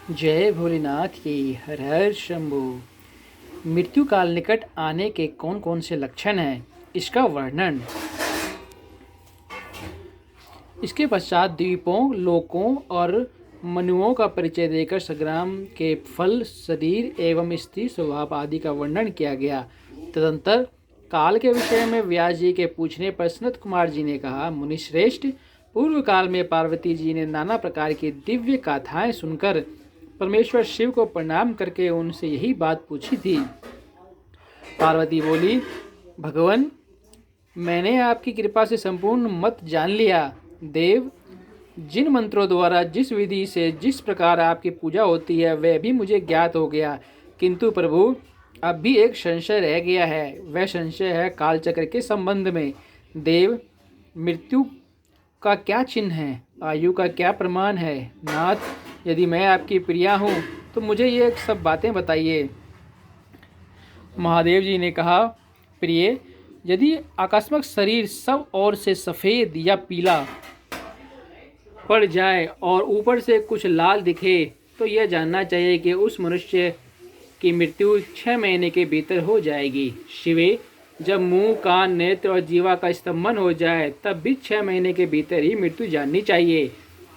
जय भोलेनाथ की हर हर शंभू। मृत्यु काल निकट आने के कौन कौन से लक्षण हैं, इसका वर्णन। इसके पश्चात द्वीपों, लोकों और मनुओं का परिचय देकर संग्राम के फल, शरीर एवं स्त्री स्वभाव आदि का वर्णन किया गया। तदंतर काल के विषय में व्यास जी के पूछने पर सनत कुमार जी ने कहा, मुनिश्रेष्ठ, पूर्व काल में पार्वती जी ने नाना प्रकार की दिव्य गाथाएं सुनकर परमेश्वर शिव को प्रणाम करके उनसे यही बात पूछी थी। पार्वती बोली, भगवान, मैंने आपकी कृपा से संपूर्ण मत जान लिया। देव, जिन मंत्रों द्वारा जिस विधि से जिस प्रकार आपकी पूजा होती है वह भी मुझे ज्ञात हो गया, किंतु प्रभु अब भी एक संशय रह गया है। वह संशय है कालचक्र के संबंध में। देव, मृत्यु का क्या चिन्ह है, आयु का क्या प्रमाण है? नाथ, यदि मैं आपकी प्रिया हूँ तो मुझे ये सब बातें बताइए। महादेव जी ने कहा, प्रिय, यदि आकस्मिक शरीर सब ओर से सफ़ेद या पीला पड़ जाए और ऊपर से कुछ लाल दिखे तो यह जानना चाहिए कि उस मनुष्य की मृत्यु 6 महीने के भीतर हो जाएगी। शिवे, जब मुंह, कान, नेत्र और जीवा का स्तंभन हो जाए तब भी 6 महीने के भीतर ही मृत्यु जाननी चाहिए।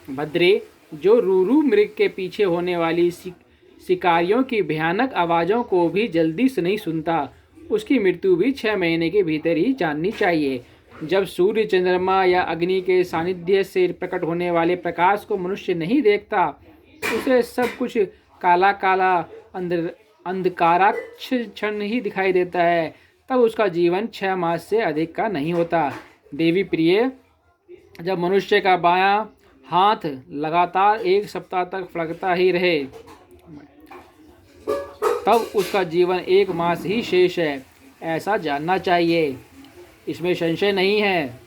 भद्रे, जो रूरू मृग के पीछे होने वाली शिकारियों की भयानक आवाज़ों को भी जल्दी से नहीं सुनता, उसकी मृत्यु भी 6 महीने के भीतर ही जाननी चाहिए। जब सूर्य, चंद्रमा या अग्नि के सानिध्य से प्रकट होने वाले प्रकाश को मनुष्य नहीं देखता, उसे सब कुछ काला काला अंधकाराच्छन्न ही दिखाई देता है, तब उसका जीवन 6 मास से अधिक का नहीं होता। देवी प्रिय, जब मनुष्य का बायां हाथ लगातार 1 सप्ताह तक फड़कता ही रहे तब उसका जीवन 1 मास ही शेष है, ऐसा जानना चाहिए। इसमें संशय नहीं है।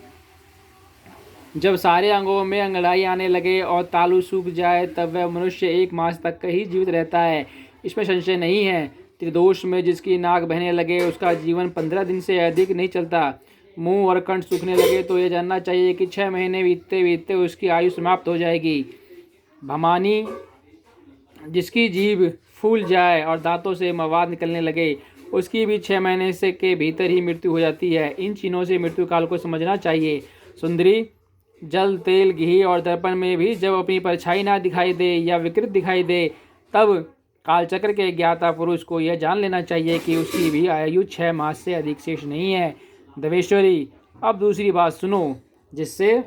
जब सारे अंगों में अंगड़ाई आने लगे और तालू सूख जाए तब वह मनुष्य 1 मास तक ही जीवित रहता है, इसमें संशय नहीं है। त्रिदोष में जिसकी नाक बहने लगे उसका जीवन 15 दिन से अधिक नहीं चलता। मुंह और कंठ सूखने लगे तो यह जानना चाहिए कि 6 महीने बीतते बीतते उसकी आयु समाप्त हो जाएगी। भमानी, जिसकी जीभ फूल जाए और दांतों से मवाद निकलने लगे, उसकी भी 6 महीने से के भीतर ही मृत्यु हो जाती है। इन चिन्हों से मृत्यु काल को समझना चाहिए। सुंदरी, जल, तेल, घी और दर्पण में भी जब अपनी परछाई ना दिखाई दे या विकृत दिखाई दे तब कालचक्र के ज्ञाता पुरुष को यह जान लेना चाहिए कि उसकी भी आयु 6 मास से अधिक शेष नहीं है। देवेश्वरी, अब दूसरी बात सुनो जिससे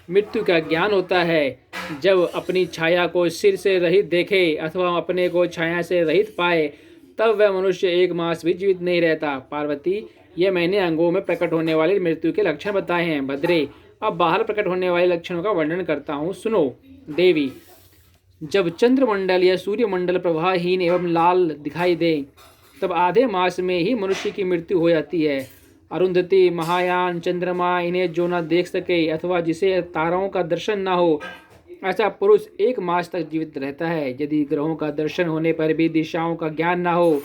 मृत्यु का ज्ञान होता है। जब अपनी छाया को सिर से रहित देखे अथवा अपने को छाया से रहित पाए तब वह मनुष्य 1 मास भी जीवित नहीं रहता। पार्वती, यह मैंने अंगों में प्रकट होने वाली मृत्यु के लक्षण बताए हैं। भद्रे, अब बाहर प्रकट होने वाले लक्षणों का वर्णन करता हूँ, सुनो। देवी, जब चंद्रमंडल या सूर्यमंडल प्रवाहहीन एवं लाल दिखाई दे तब आधे मास में ही मनुष्य की मृत्यु हो जाती है। अरुंधति, महायान, चंद्रमा, इन्हें जो न देख सके अथवा जिसे तारों का दर्शन न हो, ऐसा पुरुष 1 मास तक जीवित रहता है। यदि ग्रहों का दर्शन होने पर भी दिशाओं का ज्ञान न हो,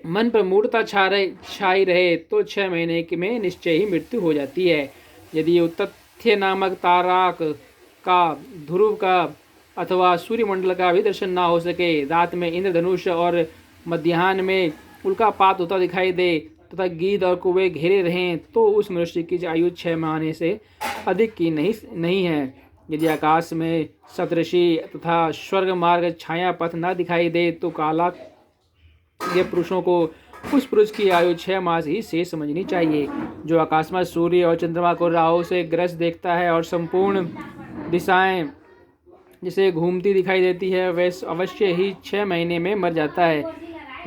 मन पर मूढ़ता छाई रहे तो 6 महीने में निश्चय ही मृत्यु हो जाती है। यदि उत्तथ्य नामक ताराक का, ध्रुव का अथवा सूर्यमंडल का भी दर्शन ना हो सके, रात में इंद्रधनुष और मध्याह्न में उल्कापात होता दिखाई दे तथा गिद्ध और कौवे घेरे रहें तो उस मनुष्य की आयु 6 महीने से अधिक की नहीं है। यदि आकाश में सप्तऋषि तथा स्वर्ग मार्ग छाया पथ न दिखाई दे तो काला के पुरुषों को उस पुरुष की आयु 6 मास ही से समझनी चाहिए। जो आकाश में सूर्य और चंद्रमा को राहु से ग्रस्त देखता है और संपूर्ण दिशाएं जिसे घूमती दिखाई देती है वह अवश्य ही 6 महीने में मर जाता है।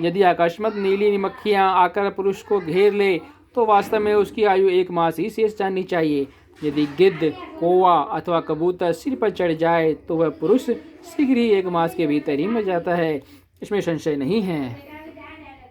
यदि अकस्मात नीली मक्खियाँ आकर पुरुष को घेर ले तो वास्तव में उसकी आयु 1 मास ही शेष जाननी चाहिए। यदि गिद्ध, कौवा अथवा कबूतर सिर पर चढ़ जाए तो वह पुरुष शीघ्र ही 1 मास के भीतर ही मर जाता है, इसमें संशय नहीं है।